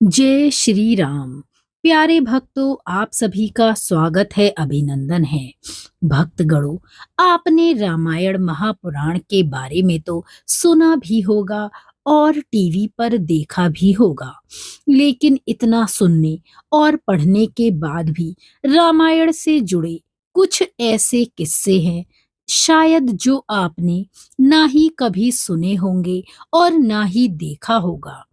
जय श्री राम। प्यारे भक्तों, आप सभी का स्वागत है, अभिनंदन है। भक्तगणों, आपने रामायण महापुराण के बारे में तो सुना भी होगा और टीवी पर देखा भी होगा, लेकिन इतना सुनने और पढ़ने के बाद भी रामायण से जुड़े कुछ ऐसे किस्से हैं शायद जो आपने ना ही कभी सुने होंगे और ना ही देखा होगा।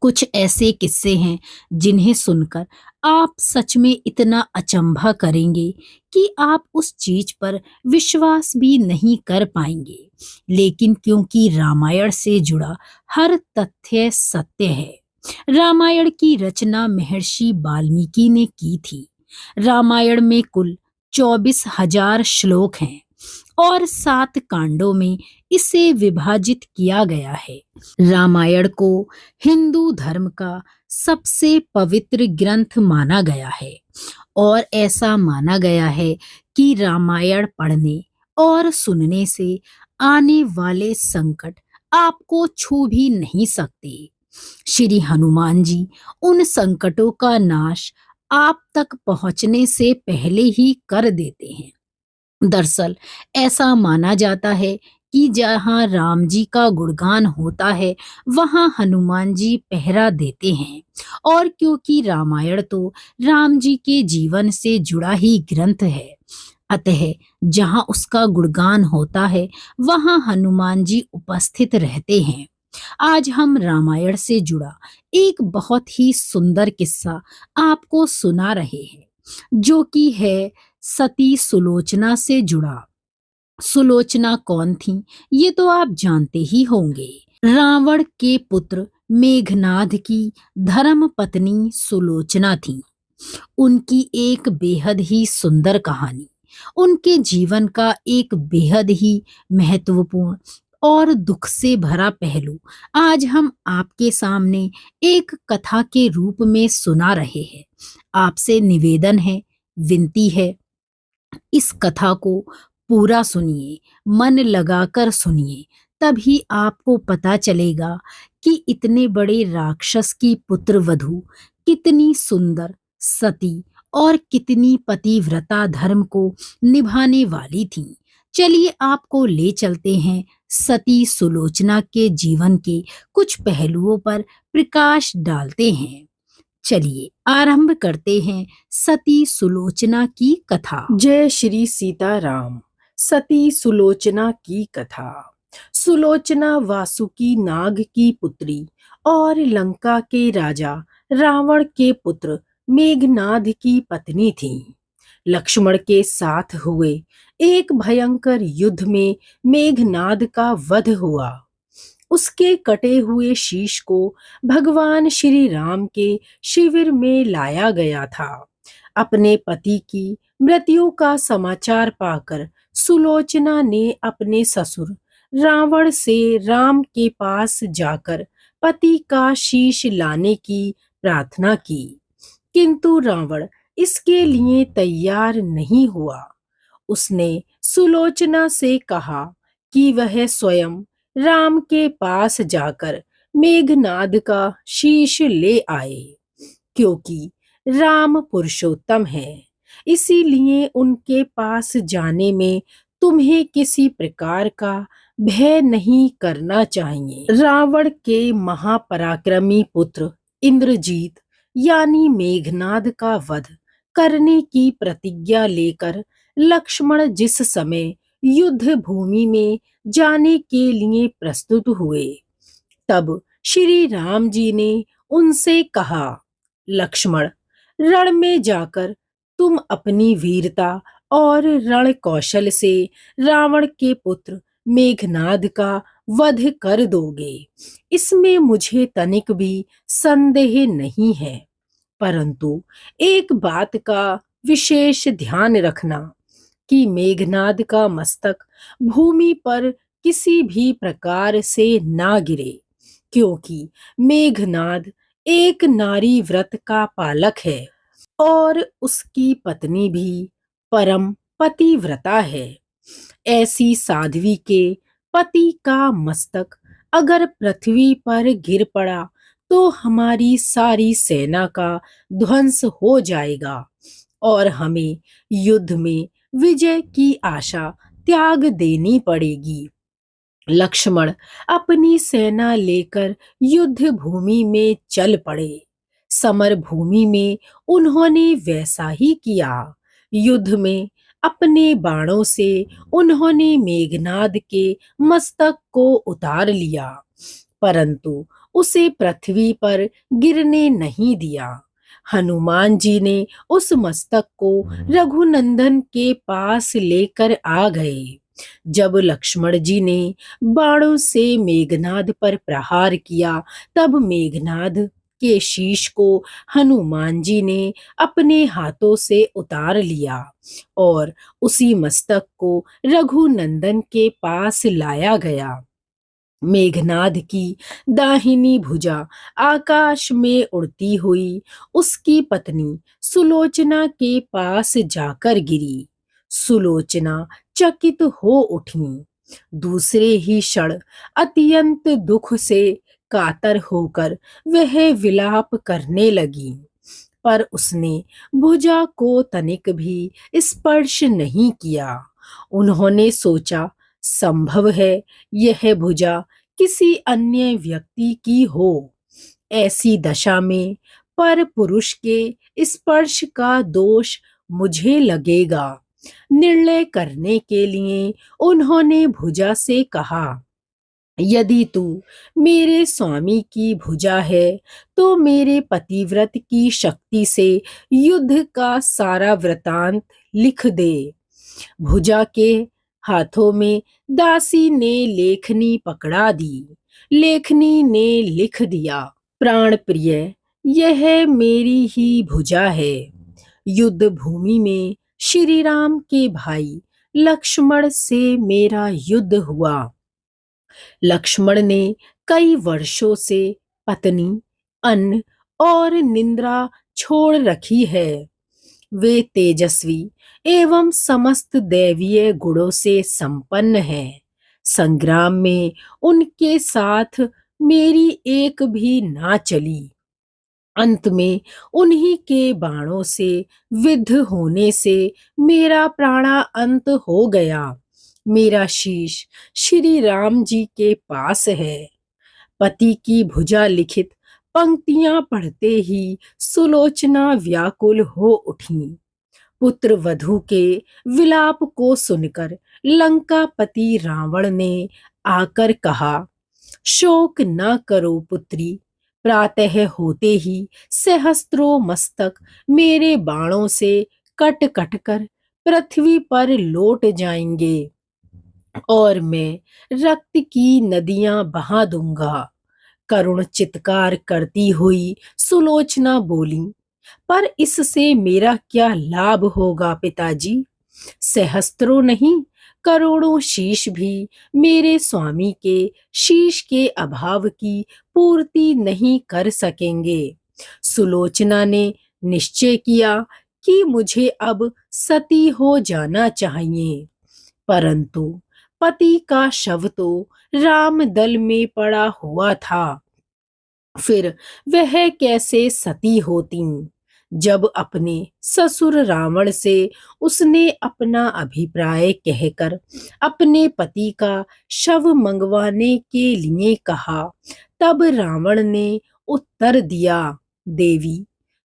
कुछ ऐसे किस्से हैं जिन्हें सुनकर आप सच में इतना अचंभा करेंगे कि आप उस चीज पर विश्वास भी नहीं कर पाएंगे। लेकिन क्योंकि रामायण से जुड़ा हर तथ्य सत्य है। रामायण की रचना महर्षि वाल्मीकि ने की थी। रामायण में कुल 24,000 श्लोक हैं और 7 कांडों में इसे विभाजित किया गया है। रामायण को हिंदू धर्म का सबसे पवित्र ग्रंथ माना गया है और ऐसा माना गया है कि रामायण पढ़ने और सुनने से आने वाले संकट आपको छू भी नहीं सकते। श्री हनुमान जी उन संकटों का नाश आप तक पहुंचने से पहले ही कर देते हैं। दरअसल ऐसा माना जाता है कि जहाँ राम जी का गुणगान होता है वहाँ हनुमान जी पहरा देते हैं। और क्योंकि रामायण तो राम जी के जीवन से जुड़ा ही ग्रंथ है, अतः जहाँ उसका गुणगान होता है वहाँ हनुमान जी उपस्थित रहते हैं। आज हम रामायण से जुड़ा एक बहुत ही सुंदर किस्सा आपको सुना रहे हैं, जो कि है सती सुलोचना से जुड़ा। सुलोचना कौन थी ये तो आप जानते ही होंगे। रावण के पुत्र मेघनाद की धर्म पत्नी सुलोचना थी। उनकी एक बेहद ही सुंदर कहानी, उनके जीवन का एक बेहद ही महत्वपूर्ण और दुख से भरा पहलू आज हम आपके सामने एक कथा के रूप में सुना रहे हैं। आपसे निवेदन है, विनती है, इस कथा को पूरा सुनिए, मन लगाकर सुनिए, तभी आपको पता चलेगा कि इतने बड़े राक्षस की पुत्र वधू कितनी सुंदर, सती और कितनी पतिव्रता धर्म को निभाने वाली थी। चलिए आपको ले चलते हैं सती सुलोचना के जीवन के कुछ पहलुओं पर प्रकाश डालते हैं। चलिए आरंभ करते हैं सती सुलोचना की कथा। जय श्री सीताराम। सती सुलोचना की कथा। सुलोचना वासुकी नाग की पुत्री और लंका के राजा रावण के पुत्र मेघनाद की पत्नी थी। लक्ष्मण के साथ हुए एक भयंकर युद्ध में मेघनाद का वध हुआ। उसके कटे हुए शीश को भगवान श्री राम के शिविर में लाया गया था। अपने पति की मृत्यु का समाचार पाकर सुलोचना ने अपने ससुर रावण से राम के पास जाकर पति का शीश लाने की प्रार्थना की, किंतु रावण इसके लिए तैयार नहीं हुआ। उसने सुलोचना से कहा कि वह स्वयं राम के पास जाकर मेघनाद का शीश ले आए, क्योंकि राम पुरुषोत्तम है, इसीलिए उनके पास जाने में तुम्हें किसी प्रकार का भय नहीं करना चाहिए। रावण के महापराक्रमी पुत्र इंद्रजीत यानी मेघनाद का वध करने की प्रतिज्ञा लेकर लक्ष्मण जिस समय युद्ध भूमि में जाने के लिए प्रस्तुत हुए, तब श्री राम जी ने उनसे कहा, लक्ष्मण, रण में जाकर तुम अपनी वीरता और रण कौशल से रावण के पुत्र मेघनाद का वध कर दोगे, इसमें मुझे तनिक भी संदेह नहीं है। परंतु एक बात का विशेष ध्यान रखना कि मेघनाद का मस्तक भूमि पर किसी भी प्रकार से ना गिरे, क्योंकि मेघनाद एक नारी व्रत का पालक है और उसकी पत्नी भी परम पतिव्रता है। ऐसी साध्वी के पति का मस्तक अगर पृथ्वी पर गिर पड़ा तो हमारी सारी सेना का ध्वंस हो जाएगा और हमें युद्ध में विजय की आशा त्याग देनी पड़ेगी। लक्ष्मण अपनी सेना लेकर युद्ध भूमि में चल पड़े। समर भूमि में उन्होंने वैसा ही किया। युद्ध में अपने बाणों से उन्होंने मेघनाद के मस्तक को उतार लिया, परंतु उसे पृथ्वी पर गिरने नहीं दिया। हनुमान जी ने उस मस्तक को रघुनंदन के पास लेकर आ गए। जब लक्ष्मण जी ने बाणों से मेघनाद पर प्रहार किया, तब मेघनाद के शीश को हनुमान जी ने अपने हाथों से उतार लिया और उसी मस्तक को रघुनंदन के पास लाया गया। मेघनाद की दाहिनी भुजा आकाश में उड़ती हुई उसकी पत्नी सुलोचना के पास जाकर गिरी। सुलोचना चकित हो उठी। दूसरे ही क्षण अत्यंत दुख से कातर होकर वह विलाप करने लगी, पर उसने भुजा को तनिक भी स्पर्श नहीं किया। उन्होंने सोचा, संभव है यह भुजा किसी अन्य व्यक्ति की हो। ऐसी दशा में पर पुरुष के स्पर्श का दोष मुझे लगेगा। निर्णय करने के लिए उन्होंने भुजा से कहा, यदि तू मेरे स्वामी की भुजा है तो मेरे पतिव्रत की शक्ति से युद्ध का सारा वृतांत लिख दे। भुजा के हाथों में दासी ने लेखनी पकड़ा दी। लेखनी ने लिख दिया, प्राण प्रिय, यह मेरी ही भुजा है। युद्ध भूमि में श्री राम के भाई लक्ष्मण से मेरा युद्ध हुआ। लक्ष्मण ने कई वर्षों से पत्नी, अन्न और निद्रा छोड़ रखी है। वे तेजस्वी एवं समस्त दैवीय गुणों से संपन्न है। संग्राम में उनके साथ मेरी एक भी ना चली। अंत में उन्हीं के बाणों से विद्ध होने से मेरा प्राणा अंत हो गया। मेरा शीश श्री राम जी के पास है। पति की भुजा लिखित पंक्तियां पढ़ते ही सुलोचना व्याकुल हो उठी। पुत्र वधू के विलाप को सुनकर लंकापति रावण ने आकर कहा, शोक न करो पुत्री, प्रातः होते ही सहस्त्रों मस्तक मेरे बाणों से कट कट कर पृथ्वी पर लौट जाएंगे और मैं रक्त की नदियां बहा दूंगा। करुण चित्कार करती हुई सुलोचना बोली, पर इससे मेरा क्या लाभ होगा पिताजी? सहस्त्रों नहीं, करोड़ों शीश भी मेरे स्वामी के शीश के अभाव की पूर्ति नहीं कर सकेंगे। सुलोचना ने निश्चय किया कि मुझे अब सती हो जाना चाहिए, परंतु पति का शव तो राम दल में पड़ा हुआ था। फिर वह कैसे सती होती? जब अपने ससुर रावण से उसने अपना अभिप्राय कहकर अपने पति का शव मंगवाने के लिए कहा, तब रावण ने उत्तर दिया, देवी,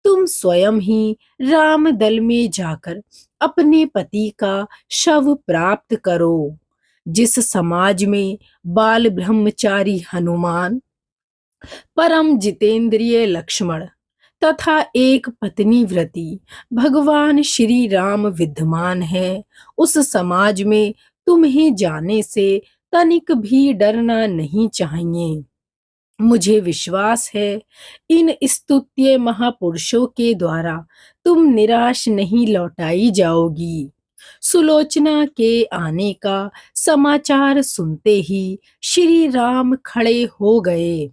तुम स्वयं ही राम दल में जाकर अपने पति का शव प्राप्त करो। जिस समाज में बाल ब्रह्मचारी हनुमान, परम जितेंद्रिय लक्ष्मण तथा एक पत्नी व्रती भगवान श्री राम विद्यमान है, उस समाज में तुम्हें जाने से तनिक भी डरना नहीं चाहिए। मुझे विश्वास है इन स्तुत्य महापुरुषों के द्वारा तुम निराश नहीं लौटाई जाओगी। सुलोचना के आने का समाचार सुनते ही श्री राम खड़े हो गए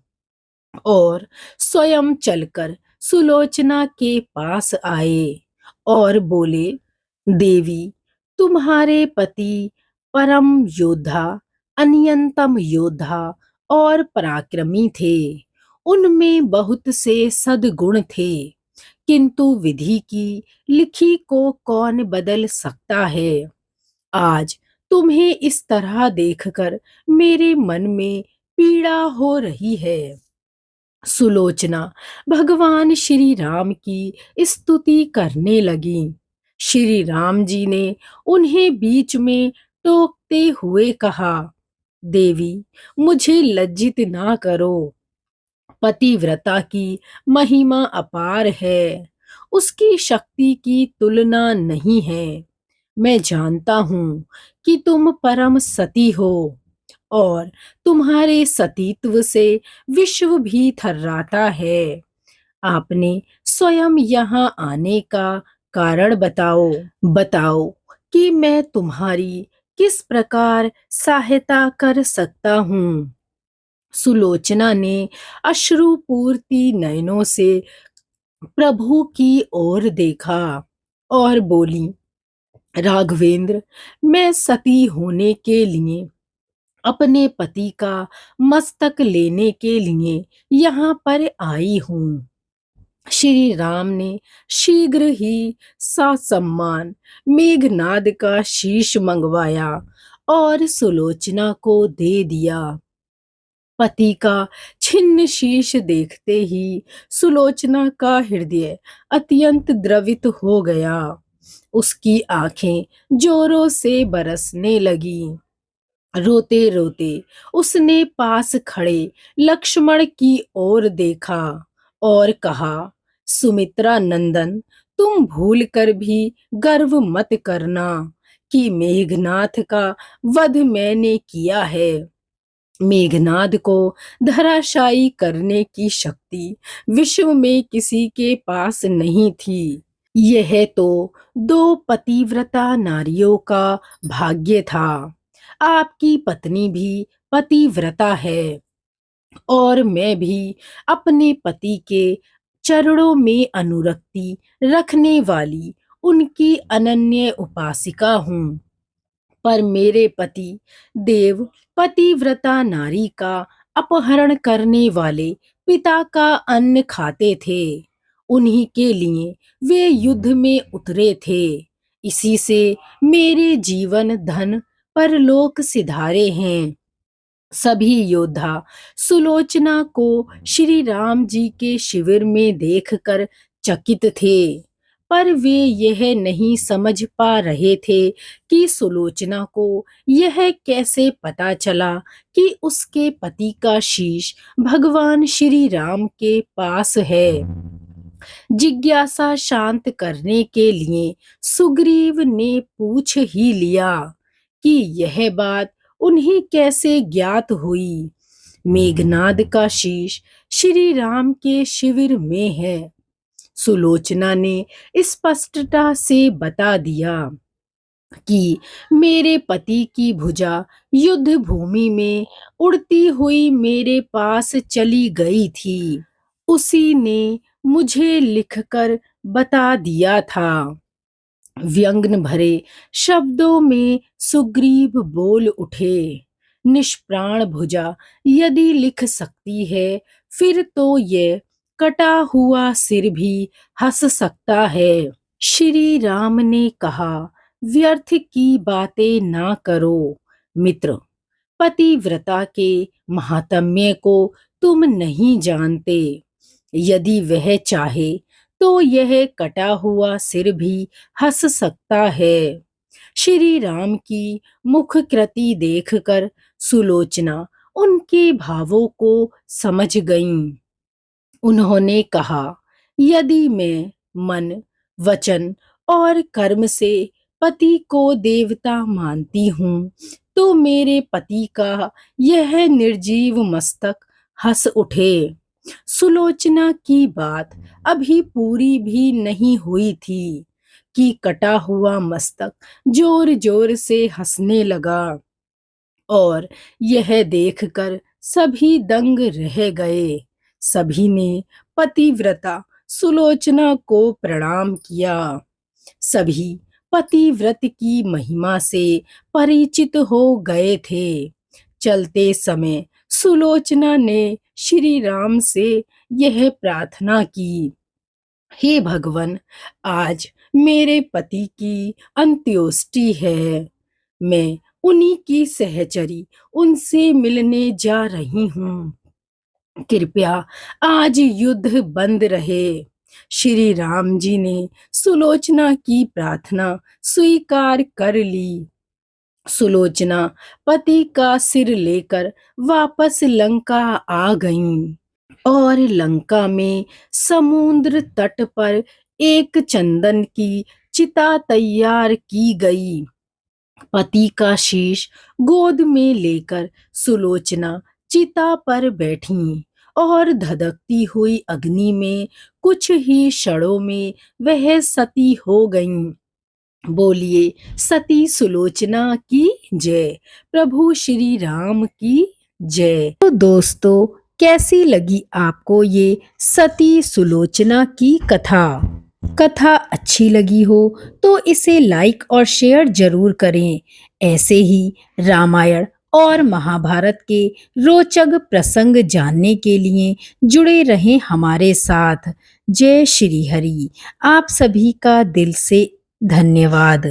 और स्वयं चलकर सुलोचना के पास आए और बोले, देवी, तुम्हारे पति परम योद्धा, अनियंतम योद्धा और पराक्रमी थे। उनमें बहुत से सद्गुण थे, किंतु विधि की लिखी को कौन बदल सकता है। आज तुम्हें इस तरह देखकर मेरे मन में पीड़ा हो रही है। सुलोचना भगवान श्री राम की स्तुति करने लगी। श्री राम जी ने उन्हें बीच में टोकते हुए कहा, देवी, मुझे लज्जित ना करो। पतिव्रता की महिमा अपार है, उसकी शक्ति की तुलना नहीं है। मैं जानता हूँ कि तुम परम सती हो और तुम्हारे सतीत्व से विश्व भी थर्राता है। आपने स्वयं यहाँ आने का कारण बताओ। बताओ कि मैं तुम्हारी किस प्रकार सहायता कर सकता हूँ। सुलोचना ने अश्रुपूर्ति नयनों से प्रभु की ओर देखा और बोली, राघवेंद्र, मैं सती होने के लिए, अपने पति का मस्तक लेने के लिए यहाँ पर आई हूँ। श्री राम ने शीघ्र ही ससम्मान मेघनाद का शीश मंगवाया और सुलोचना को दे दिया। पति का छिन्न शीश देखते ही सुलोचना का हृदय अत्यंत द्रवित हो गया। उसकी आंखें जोरों से बरसने लगी। रोते रोते उसने पास खड़े लक्ष्मण की ओर देखा और कहा, सुमित्रा नंदन, तुम भूल कर भी गर्व मत करना कि मेघनाथ का वध मैंने किया है। मेघनाद को धराशायी करने की शक्ति विश्व में किसी के पास नहीं थी। यह तो दो पतिव्रता नारियों का भाग्य था। आपकी पत्नी भी पतिव्रता है और मैं भी अपने पति के चरणों में अनुरक्ति रखने वाली उनकी अनन्य उपासिका हूँ। पर मेरे पति देव पतिव्रता नारी का अपहरण करने वाले पिता का अन्न खाते थे। उन्हीं के लिए वे युद्ध में उतरे थे। इसी से मेरे जीवन धन परलोक सिधारे हैं। सभी योद्धा सुलोचना को श्री राम जी के शिविर में देखकर चकित थे, पर वे यह नहीं समझ पा रहे थे कि सुलोचना को यह कैसे पता चला कि उसके पति का शीश भगवान श्री राम के पास है। जिज्ञासा शांत करने के लिए सुग्रीव ने पूछ ही लिया कि यह बात उन्हें कैसे ज्ञात हुई। मेघनाद का शीश श्री राम के शिविर में है। सुलोचना ने स्पष्टता से बता दिया कि मेरे पति की भुजा युद्ध भूमि में उड़ती हुई मेरे पास चली गई थी। उसी ने मुझे लिखकर बता दिया था। व्यंग्न भरे शब्दों में सुग्रीव बोल उठे, निष्प्राण भुजा यदि लिख सकती है, फिर तो ये कटा हुआ सिर भी हंस सकता है। श्री राम ने कहा, व्यर्थ की बातें ना करो मित्र। पतिव्रता के महात्म्य को तुम नहीं जानते। यदि वह चाहे तो यह कटा हुआ सिर भी हंस सकता है। श्री राम की मुख कृति देखकर सुलोचना उनके भावों को समझ गईं। उन्होंने कहा, यदि मैं मन, वचन और कर्म से पति को देवता मानती हूँ, तो मेरे पति का यह निर्जीव मस्तक हंस उठे। सुलोचना की बात अभी पूरी भी नहीं हुई थी कि कटा हुआ मस्तक जोर जोर से हंसने लगा और यह देखकर सभी दंग रह गए। सभी ने पतिव्रता सुलोचना को प्रणाम किया। सभी पतिव्रत की महिमा से परिचित हो गए थे। चलते समय सुलोचना ने श्री राम से यह प्रार्थना की, हे भगवान, आज मेरे पति की अंत्योष्टि है। मैं उन्हीं की सहचरी उनसे मिलने जा रही हूँ। कृपया आज युद्ध बंद रहे। श्री राम जी ने सुलोचना की प्रार्थना स्वीकार कर ली। सुलोचना पति का सिर लेकर वापस लंका आ गईं और लंका में समुद्र तट पर एक चंदन की चिता तैयार की गई। पति का शीश गोद में लेकर सुलोचना चिता पर बैठी और धधकती हुई अग्नि में कुछ ही क्षणों में वह सती हो गईं। बोलिए सती सुलोचना की जय। प्रभु श्री राम की जय। तो दोस्तों, कैसी लगी आपको ये सती सुलोचना की कथा अच्छी लगी हो तो इसे लाइक और शेयर जरूर करें। ऐसे ही रामायण और महाभारत के रोचक प्रसंग जानने के लिए जुड़े रहें हमारे साथ। जय श्री हरि। आप सभी का दिल से धन्यवाद।